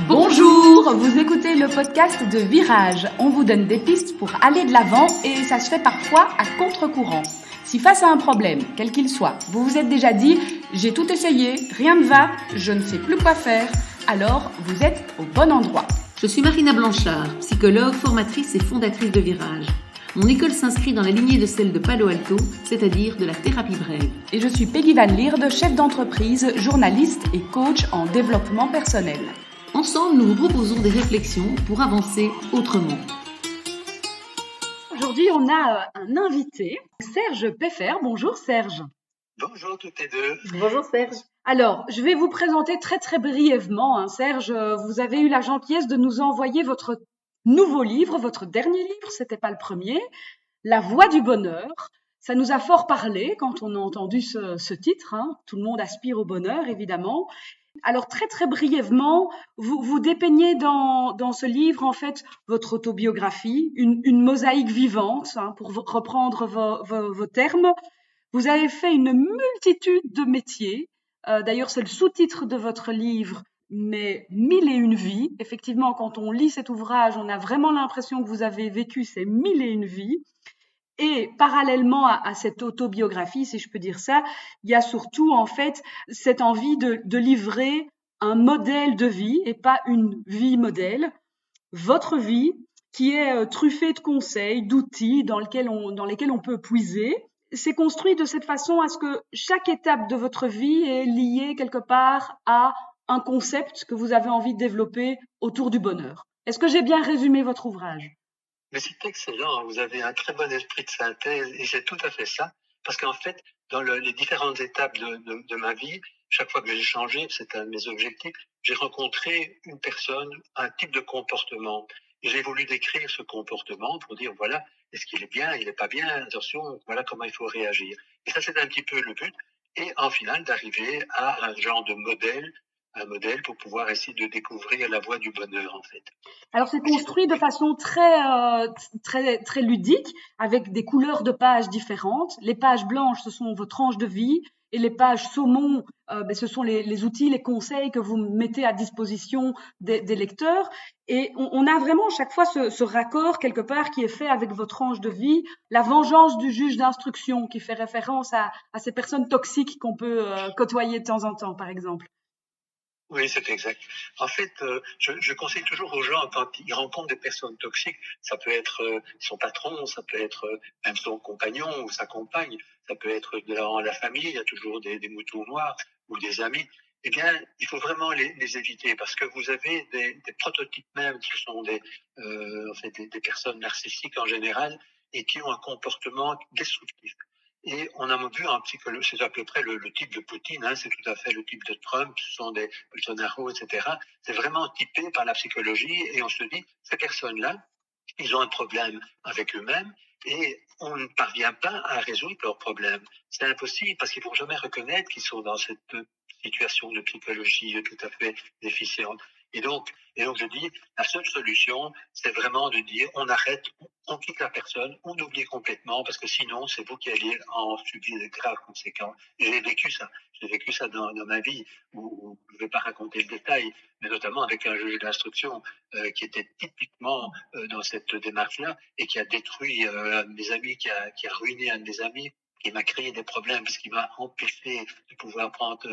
Bonjour, vous écoutez le podcast de Virage. On vous donne des pistes pour aller de l'avant et ça se fait parfois à contre-courant. Si face à un problème, quel qu'il soit, vous vous êtes déjà dit « j'ai tout essayé, rien ne va, je ne sais plus quoi faire », alors vous êtes au bon endroit. Je suis Marina Blanchard, psychologue, formatrice et fondatrice de Virage. Mon école s'inscrit dans la lignée de celle de Palo Alto, c'est-à-dire de la thérapie brève. Et je suis Peggy Van Lierde, chef d'entreprise, journaliste et coach en développement personnel. Ensemble, nous vous proposons des réflexions pour avancer autrement. Aujourd'hui, on a un invité, Serge Peffer. Bonjour Serge. Bonjour toutes les deux. Bonjour Serge. Alors, je vais vous présenter très brièvement. Serge, vous avez eu la gentillesse de nous envoyer votre nouveau livre, votre dernier livre, c'était pas le premier, La Voie du bonheur. Ça nous a fort parlé quand on a entendu ce titre. Tout le monde aspire au bonheur, évidemment. Alors, très brièvement, vous dépeignez dans ce livre, en fait, votre autobiographie, une mosaïque vivante, pour reprendre vos termes. Vous avez fait une multitude de métiers. D'ailleurs, c'est le sous-titre de votre livre, mais 1001 vies. Effectivement, quand on lit cet ouvrage, on a vraiment l'impression que vous avez vécu ces 1001 vies. Et parallèlement à cette autobiographie, si je peux dire ça, il y a surtout en fait cette envie de livrer un modèle de vie et pas une vie modèle. Votre vie qui est truffée de conseils, d'outils dans lesquels on peut puiser. C'est construit de cette façon à ce que chaque étape de votre vie est liée quelque part à un concept que vous avez envie de développer autour du bonheur. Est-ce que j'ai bien résumé votre ouvrage ? Mais c'est excellent, vous avez un très bon esprit de synthèse et c'est tout à fait ça. Parce qu'en fait, dans les différentes étapes de ma vie, chaque fois que j'ai changé, c'est un de mes objectifs, j'ai rencontré une personne, un type de comportement. Et j'ai voulu décrire ce comportement pour dire, voilà, est-ce qu'il est bien, il n'est pas bien, attention, voilà comment il faut réagir. Et ça, c'est un petit peu le but. Et en final, d'arriver à un genre de modèle, un modèle pour pouvoir essayer de découvrir la voie du bonheur, en fait. Alors, c'est construit de façon très ludique, avec des couleurs de pages différentes. Les pages blanches, ce sont vos tranches de vie, et les pages saumon, ce sont les outils, les conseils que vous mettez à disposition des lecteurs. Et on a vraiment chaque fois ce raccord quelque part qui est fait avec vos tranches de vie. La vengeance du juge d'instruction, qui fait référence à ces personnes toxiques qu'on peut côtoyer de temps en temps, par exemple. Oui, c'est exact. En fait, je conseille toujours aux gens, quand ils rencontrent des personnes toxiques, ça peut être son patron, ça peut être même son compagnon ou sa compagne, ça peut être dans la famille, il y a toujours des moutons noirs ou des amis. Eh bien, il faut vraiment les éviter parce que vous avez des prototypes même qui sont des personnes narcissiques en général et qui ont un comportement destructif. Et on a vu en psychologie, c'est à peu près le type de Poutine, c'est tout à fait le type de Trump, ce sont des Bolsonaro, etc. C'est vraiment typé par la psychologie et on se dit, ces personnes-là, ils ont un problème avec eux-mêmes et on ne parvient pas à résoudre leurs problèmes. C'est impossible parce qu'ils ne vont jamais reconnaître qu'ils sont dans cette situation de psychologie tout à fait déficiente. Et donc je dis, la seule solution, c'est vraiment de dire, on arrête, on quitte la personne, on oublie complètement, parce que sinon, c'est vous qui allez en subir de graves conséquences. Et j'ai vécu ça dans ma vie, où je ne vais pas raconter le détail, mais notamment avec un juge d'instruction qui était typiquement dans cette démarche-là, et qui a détruit un de mes amis, qui a ruiné un de mes amis, qui m'a créé des problèmes, parce qu'il m'a empêché de pouvoir prendre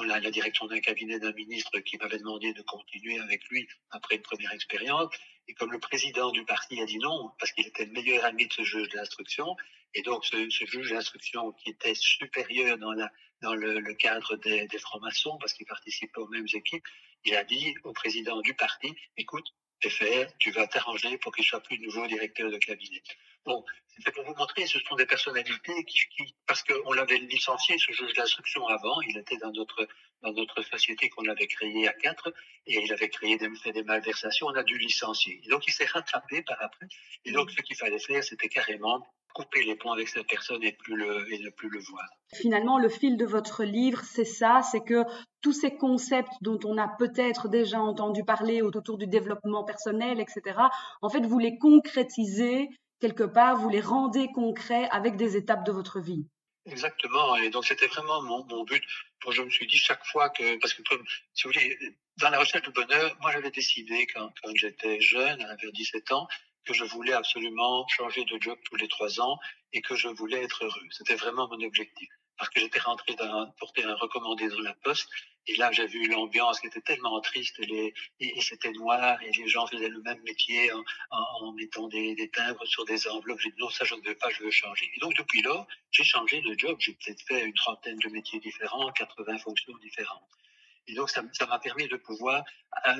la direction d'un cabinet d'un ministre qui m'avait demandé de continuer avec lui après une première expérience. Et comme le président du parti a dit non, parce qu'il était le meilleur ami de ce juge d'instruction, et donc ce juge d'instruction qui était supérieur dans le cadre des francs-maçons, parce qu'il participait aux mêmes équipes, il a dit au président du parti, écoute, tu vas t'arranger pour qu'il soit plus de nouveau directeur de cabinet. Bon, c'est pour vous montrer, ce sont des personnalités qui parce qu'on l'avait licencié, ce juge d'instruction avant, il était dans notre société qu'on avait créée à 4, et il avait fait des malversations, on a dû licencier. Et donc il s'est rattrapé par après, et donc ce qu'il fallait faire, c'était carrément couper les ponts avec cette personne et ne plus le voir. Finalement, le fil de votre livre, c'est ça, c'est que tous ces concepts dont on a peut-être déjà entendu parler autour du développement personnel, etc., en fait, vous les concrétisez quelque part, vous les rendez concrets avec des étapes de votre vie. Exactement, et donc c'était vraiment mon but. Je me suis dit chaque fois parce que comme, si vous voulez, dans la recherche du bonheur, moi j'avais décidé quand j'étais jeune, vers 17 ans, que je voulais absolument changer de job tous les 3 ans et que je voulais être heureux. C'était vraiment mon objectif. Parce que j'étais rentré porter un recommandé dans la poste et là j'ai vu l'ambiance qui était tellement triste et c'était noir et les gens faisaient le même métier en mettant des timbres sur des enveloppes. J'ai dit non, ça je ne veux pas, je veux changer. Et donc depuis lors, j'ai changé de job. J'ai peut-être fait une trentaine de métiers différents, 80 fonctions différentes. Et donc, ça m'a permis de pouvoir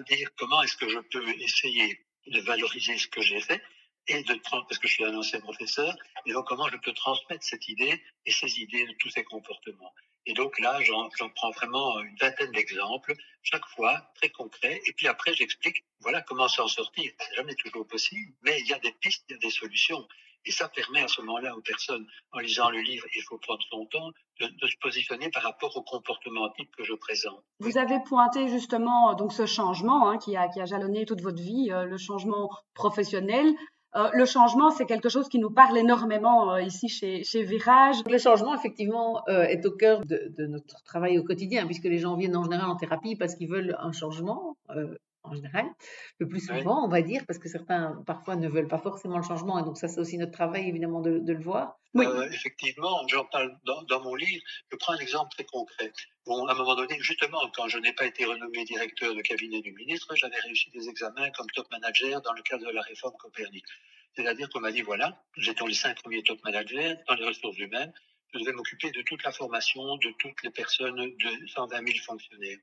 dire comment est-ce que je peux essayer de valoriser ce que j'ai fait et parce que je suis un ancien professeur, et donc comment je peux transmettre cette idée et ces idées de tous ces comportements. Et donc là, j'en prends vraiment une vingtaine d'exemples, chaque fois très concrets, et puis après j'explique, voilà comment s'en sortir. C'est jamais toujours possible, mais il y a des pistes, il y a des solutions. Et ça permet à ce moment-là aux personnes, en lisant le livre, il faut prendre son temps, de se positionner par rapport au comportement type que je présente. Vous avez pointé justement donc ce changement qui a jalonné toute votre vie, le changement professionnel. Le changement, c'est quelque chose qui nous parle énormément ici chez Virage. Le changement, effectivement, est au cœur de notre travail au quotidien, puisque les gens viennent en général en thérapie parce qu'ils veulent un changement, en général, le plus Oui. souvent, on va dire, parce que certains, parfois, ne veulent pas forcément le changement, et donc ça, c'est aussi notre travail, évidemment, de le voir. Oui. Effectivement, j'en parle dans mon livre. Je prends un exemple très concret. Bon, à un moment donné, justement, quand je n'ai pas été renommé directeur de cabinet du ministre, j'avais réussi des examens comme top manager dans le cadre de la réforme Copernic. C'est-à-dire qu'on m'a dit, voilà, j'étais les 5 premiers top managers dans les ressources humaines. Je devais m'occuper de toute la formation de toutes les personnes de 120 000 fonctionnaires.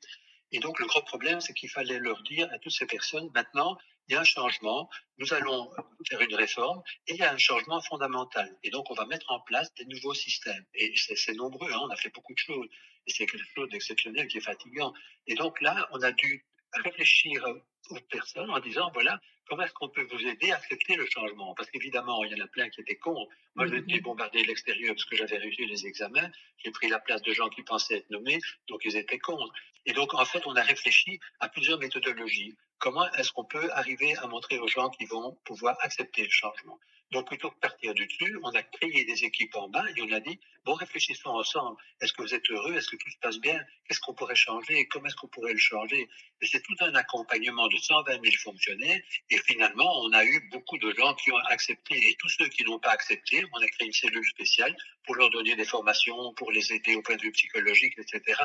Et donc, le gros problème, c'est qu'il fallait leur dire à toutes ces personnes, maintenant, il y a un changement, nous allons faire une réforme et il y a un changement fondamental. Et donc, on va mettre en place des nouveaux systèmes. Et c'est nombreux, hein, on a fait beaucoup de choses. Et c'est quelque chose d'exceptionnel qui est fatigant. Et donc là, on a dû réfléchir aux personnes en disant, voilà, comment est-ce qu'on peut vous aider à accepter le changement? Parce qu'évidemment, il y en a plein qui étaient contre. Moi, j'ai été bombardé de l'extérieur parce que j'avais réussi les examens. J'ai pris la place de gens qui pensaient être nommés, donc ils étaient contre. Et donc, en fait, on a réfléchi à plusieurs méthodologies. Comment est-ce qu'on peut arriver à montrer aux gens qui vont pouvoir accepter le changement? Donc, plutôt que de partir du dessus, on a créé des équipes en bas et on a dit, bon, réfléchissons ensemble. Est-ce que vous êtes heureux? Est-ce que tout se passe bien? Qu'est-ce qu'on pourrait changer? Comment est-ce qu'on pourrait le changer? Et c'est tout un accompagnement de 120 000 fonctionnaires. Et finalement, on a eu beaucoup de gens qui ont accepté. Et tous ceux qui n'ont pas accepté, on a créé une cellule spéciale pour leur donner des formations, pour les aider au point de vue psychologique, etc.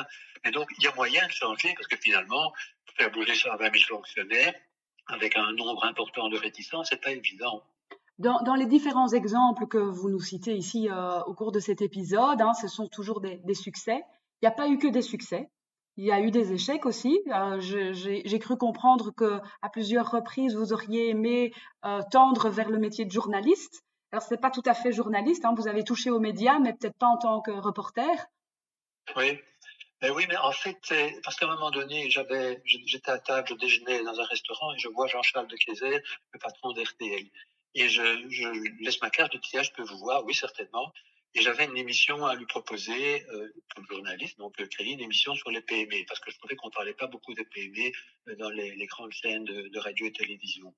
Et donc, il y a moyen de changer parce que finalement, faire bouger 120 000 fonctionnaires avec un nombre important de réticents, c'est pas évident. Dans les différents exemples que vous nous citez ici au cours de cet épisode, ce sont toujours des succès. Il n'y a pas eu que des succès. Il y a eu des échecs aussi. J'ai cru comprendre que à plusieurs reprises vous auriez aimé tendre vers le métier de journaliste. Alors c'est pas tout à fait journaliste, vous avez touché aux médias, mais peut-être pas en tant que reporter. Oui. Oui, mais en fait, c'est parce qu'à un moment donné, j'étais à table, je déjeunais dans un restaurant et je vois Jean-Charles Decayzer, le patron d'RTL. Et je laisse ma carte, je dis, tiens, je peux vous voir? Oui, certainement. Et j'avais une émission à lui proposer, comme journaliste, donc créer une émission sur les PME, parce que je trouvais qu'on ne parlait pas beaucoup des PME dans les grandes chaînes de radio et télévision.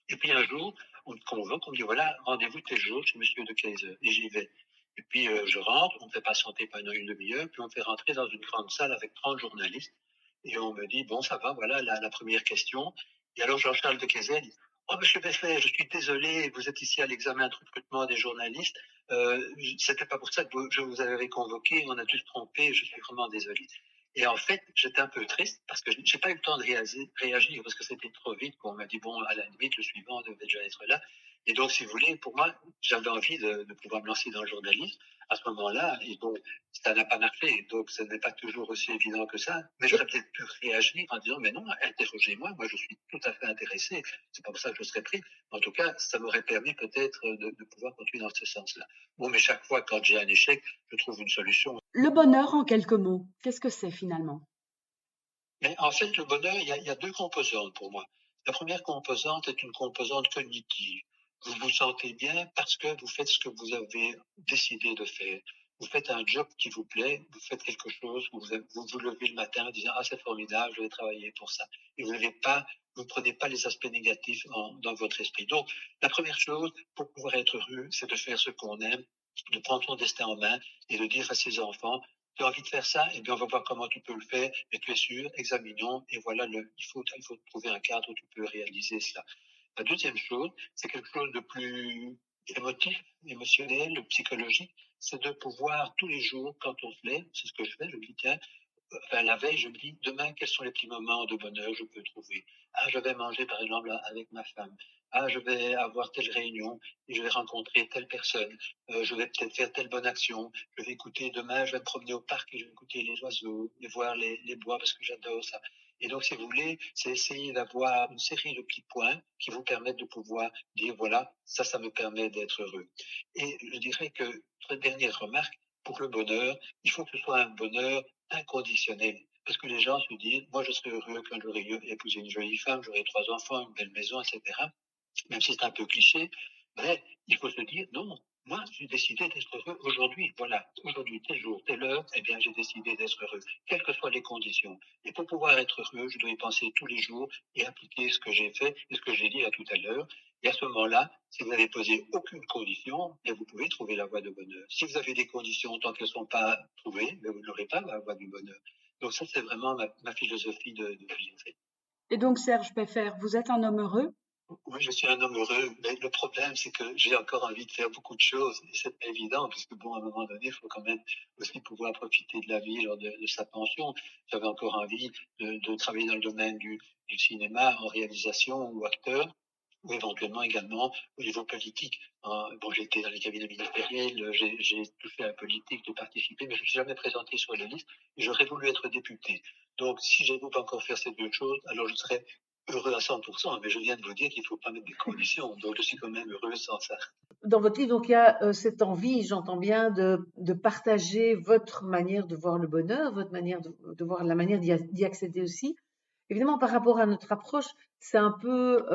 Et puis un jour, on me convoque, on me dit, voilà, rendez-vous tel jour chez Monsieur Decayzer. Et j'y vais. Et puis je rentre, on me fait patienter pendant une demi-heure, puis on me fait rentrer dans une grande salle avec 30 journalistes. Et on me dit, bon, ça va, voilà la première question. Et alors Jean-Charles Decayzer dit, oh, Monsieur Beffet, je suis désolé, vous êtes ici à l'examen de recrutement des journalistes. C'était pas pour ça que je vous avais convoqué, on a dû se tromper, je suis vraiment désolé. Et en fait, j'étais un peu triste parce que j'ai pas eu le temps de réagir parce que c'était trop vite. On m'a dit, bon, à la limite, le suivant devait déjà être là. Et donc, si vous voulez, pour moi, j'avais envie de pouvoir me lancer dans le journalisme à ce moment-là. Et donc, ça n'a pas marché. Donc, ce n'est pas toujours aussi évident que ça. Mais j'aurais peut-être pu réagir en disant, mais non, interrogez-moi. Moi, je suis tout à fait intéressé. C'est pas pour ça que je serais pris. En tout cas, ça m'aurait permis peut-être de pouvoir continuer dans ce sens-là. Bon, mais chaque fois, quand j'ai un échec, je trouve une solution. Le bonheur en quelques mots, qu'est-ce que c'est finalement? Mais en fait, le bonheur, il y a deux composantes pour moi. La première composante est une composante cognitive. Vous vous sentez bien parce que vous faites ce que vous avez décidé de faire. Vous faites un job qui vous plaît, vous faites quelque chose, vous vous levez le matin en disant « Ah, c'est formidable, je vais travailler pour ça ». Et vous ne prenez pas les aspects négatifs dans votre esprit. Donc, la première chose, pour pouvoir être heureux, c'est de faire ce qu'on aime, de prendre son destin en main et de dire à ses enfants tu as envie de faire ça, eh bien, on va voir comment tu peux le faire, et tu es sûr, examinons, et voilà, il faut trouver un cadre où tu peux réaliser cela. La deuxième chose, c'est quelque chose de plus émotionnel, psychologique, c'est de pouvoir tous les jours, quand on se lève, c'est ce que je fais, je me dis, tiens, la veille, je me dis, demain, quels sont les petits moments de bonheur je peux trouver? Ah, je vais manger, par exemple, avec ma femme. Ah, je vais avoir telle réunion et je vais rencontrer telle personne. Je vais peut-être faire telle bonne action. Je vais écouter, demain, je vais me promener au parc et je vais écouter les oiseaux et voir les bois parce que j'adore ça. Et donc, si vous voulez, c'est essayer d'avoir une série de petits points qui vous permettent de pouvoir dire, voilà, ça me permet d'être heureux. Et je dirais que, très dernière remarque, pour le bonheur, il faut que ce soit un bonheur inconditionnel. Parce que les gens se disent, moi je serai heureux quand j'aurai épousé une jolie femme, j'aurai 3 enfants, une belle maison, etc. Même si c'est un peu cliché, mais il faut se dire, non, moi j'ai décidé d'être heureux aujourd'hui. Voilà, aujourd'hui, tel jour, telle heure, eh bien j'ai décidé d'être heureux, quelles que soient les conditions. Et pour pouvoir être heureux, je dois y penser tous les jours et appliquer ce que j'ai fait et ce que j'ai dit à tout à l'heure. Et à ce moment-là, si vous n'avez posé aucune condition, eh vous pouvez trouver la voie de bonheur. Si vous avez des conditions, tant qu'elles ne sont pas trouvées, vous n'aurez pas la voie du bonheur. Donc ça, c'est vraiment ma philosophie de vie, en fait. Et donc, Serge Peffer, vous êtes un homme heureux? Oui, je suis un homme heureux, mais le problème, c'est que j'ai encore envie de faire beaucoup de choses, et c'est pas évident, parce que bon, à un moment donné, il faut quand même aussi pouvoir profiter de la vie lors de sa pension. J'avais encore envie de travailler dans le domaine du cinéma, en réalisation ou acteur, ou éventuellement également au niveau politique. Bon, j'ai été dans les cabinets ministériels, j'ai touché à la politique, de participer, mais je ne suis jamais présenté sur les listes, et j'aurais voulu être député. Donc, si je ne peux encore faire ces deux choses, alors je serais heureux à 100%, mais je viens de vous dire qu'il ne faut pas mettre des conditions, donc je suis quand même heureux sans ça. Dans votre livre, donc, il y a cette envie, j'entends bien, de partager votre manière de voir le bonheur, votre manière de voir la manière d'y accéder aussi. Évidemment, par rapport à notre approche, c'est un peu...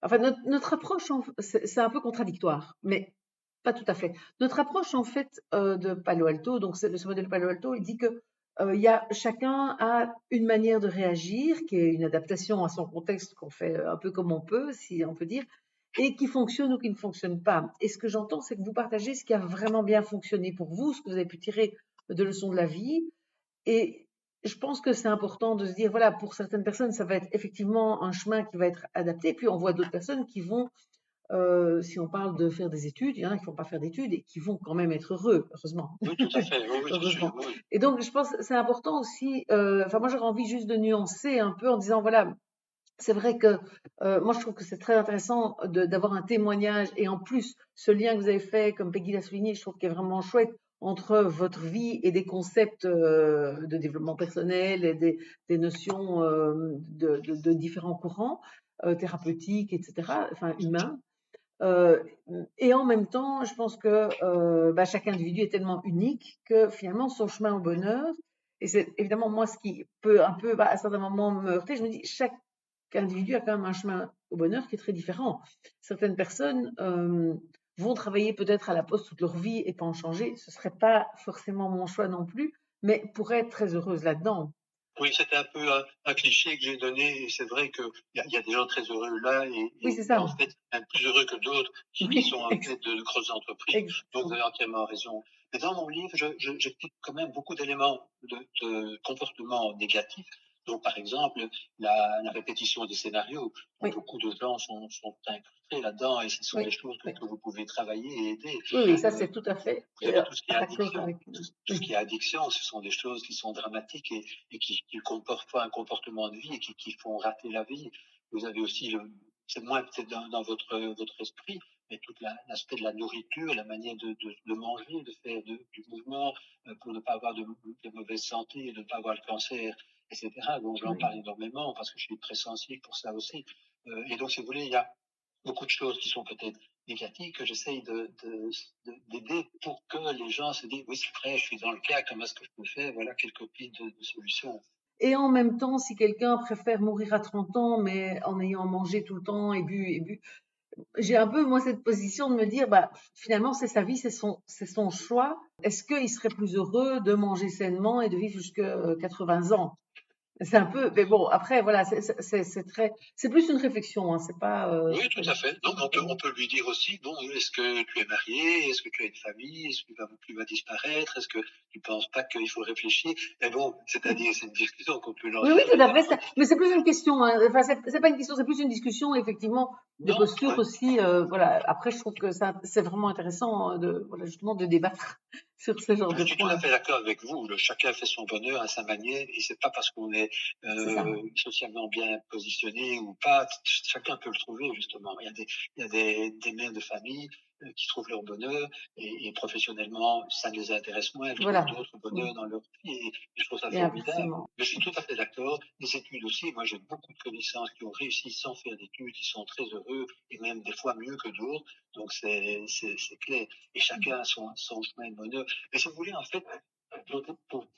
enfin, notre approche, c'est un peu contradictoire, mais pas tout à fait. Notre approche, en fait, de Palo Alto, donc ce modèle Palo Alto, il dit que chacun a une manière de réagir, qui est une adaptation à son contexte qu'on fait un peu comme on peut, si on peut dire, et qui fonctionne ou qui ne fonctionne pas. Et ce que j'entends, c'est que vous partagez ce qui a vraiment bien fonctionné pour vous, ce que vous avez pu tirer de leçons de la vie. Et je pense que c'est important de se dire, voilà, pour certaines personnes, ça va être effectivement un chemin qui va être adapté. Puis on voit d'autres personnes qui vont, si on parle de faire des études, il y en a qui ne vont pas faire d'études et qui vont quand même être heureux, heureusement. Oui, tout à fait, oui, Heureusement. oui. Et donc, je pense que c'est important aussi, enfin, moi, j'aurais envie juste de nuancer un peu en disant, voilà, c'est vrai que moi, je trouve que c'est très intéressant d'avoir un témoignage et en plus, ce lien que vous avez fait, comme Peggy l'a souligné, je trouve qu'il est vraiment chouette entre votre vie et des concepts de développement personnel et des notions de différents courants thérapeutiques, etc., enfin humains. Euh, et en même temps, je pense que chaque individu est tellement unique que finalement, son chemin au bonheur, et c'est évidemment moi ce qui peut un peu à certains moments me heurter, je me dis, chaque individu a quand même un chemin au bonheur qui est très différent. Certaines personnes vont travailler peut-être à la poste toute leur vie et pas en changer. Ce ne serait pas forcément mon choix non plus, mais pourraient être très heureuses là-dedans. Oui, c'était un peu un cliché que j'ai donné, et c'est vrai qu'il y a des gens très heureux là, Oui, c'est ça. en fait, même plus heureux que d'autres qui sont en tête de grosses entreprises. Donc, vous avez entièrement raison. Mais dans mon livre, j'explique quand même beaucoup d'éléments de comportement négatifs. Donc, par exemple, la répétition des scénarios. Oui. Beaucoup de gens sont incrustés là-dedans, et ce sont Oui. des choses que vous pouvez travailler et aider. Oui, ça c'est tout à fait. Vous avez tout ce qui est addiction. Avec... Tout ce qui est addiction, ce sont des choses qui sont dramatiques et qui comportent pas un comportement de vie et qui font rater la vie. Vous avez aussi c'est moins peut-être dans votre esprit, mais tout l'aspect de la nourriture, la manière de manger, de faire du mouvement pour ne pas avoir de mauvaise santé, de ne pas avoir le cancer, etc. Donc j'en parle énormément parce que je suis très sensible pour ça aussi. Et donc, si vous voulez, il y a beaucoup de choses qui sont peut-être négatives que j'essaye d'aider pour que les gens se disent, oui, c'est vrai, je suis dans le cas, comment est-ce que je peux faire? Voilà quelques pistes de solutions. Et en même temps, si quelqu'un préfère mourir à 30 ans, mais en ayant mangé tout le temps et bu, j'ai un peu, moi, cette position de me dire, finalement, c'est sa vie, c'est son choix. Est-ce qu'il serait plus heureux de manger sainement et de vivre jusqu'à 80 ans? C'est un peu, mais bon, après, voilà, c'est plus une réflexion, hein, c'est pas. Oui, tout à fait. Non, mais on peut lui dire aussi, bon, est-ce que tu es marié? Est-ce que tu as une famille? Est-ce que tu vas disparaître? Est-ce que tu penses pas qu'il faut réfléchir? Mais bon, c'est-à-dire, c'est une discussion qu'on peut lancer. Oui, tout à fait. Mais c'est plus une question, hein. Enfin, c'est pas une question, c'est plus une discussion, effectivement, des postures aussi. Voilà. Après, je trouve que c'est vraiment intéressant voilà, justement, de débattre sur ce genre de Je suis tout points. à fait d'accord avec vous. Chacun fait son bonheur à sa manière, et c'est pas parce qu'on est socialement bien positionné ou pas. Chacun peut le trouver, justement. Il y a des mères de famille qui trouvent leur bonheur, et professionnellement, ça les intéresse moins. Elles trouvent d'autres bonheurs dans leur vie, et je trouve ça formidable. Mais je suis tout à fait d'accord. Les études aussi, moi j'ai beaucoup de connaissances qui ont réussi sans faire d'études, qui sont très heureux, et même des fois mieux que d'autres. Donc c'est clair. Et chacun a son chemin de bonheur. Mais si vous voulez, en fait,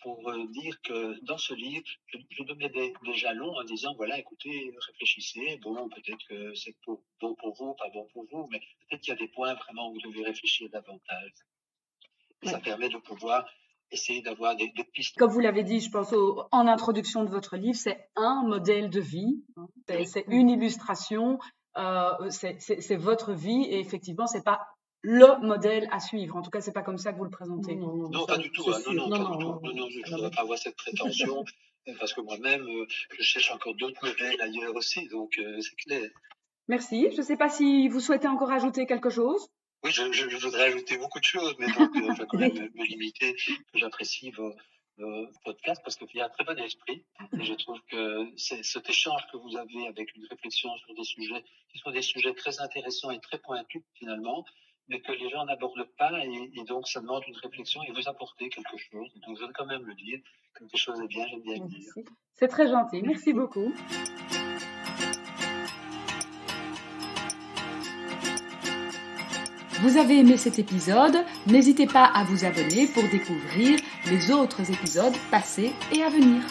pour dire que dans ce livre, je donnais des jalons en disant, voilà, écoutez, réfléchissez, bon, peut-être que c'est bon pour vous, pas bon pour vous, mais peut-être qu'il y a des points vraiment où vous devez réfléchir davantage. Et ça permet de pouvoir essayer d'avoir des pistes. Comme vous l'avez dit, je pense en introduction de votre livre, c'est un modèle de vie, hein. C'est une illustration, c'est votre vie, et effectivement, c'est pas le modèle à suivre. En tout cas, c'est pas comme ça que vous le présentez. Non, pas du tout. Non, je ne voudrais pas avoir cette prétention, parce que moi-même, je cherche encore d'autres modèles ailleurs aussi, donc c'est clair. Merci. Je ne sais pas si vous souhaitez encore ajouter quelque chose. Oui, je voudrais ajouter beaucoup de choses, mais donc je vais quand même me limiter, que j'apprécie vos podcasts, parce qu'il y a un très bon esprit, et je trouve que c'est cet échange que vous avez avec une réflexion sur des sujets qui sont des sujets très intéressants et très pointus finalement, mais que les gens n'abordent pas, et donc ça demande une réflexion et vous apportez quelque chose. Donc je veux quand même le dire, quelque chose est bien, j'aime bien le dire. C'est très gentil, merci beaucoup. Vous avez aimé cet épisode? N'hésitez pas à vous abonner pour découvrir les autres épisodes passés et à venir.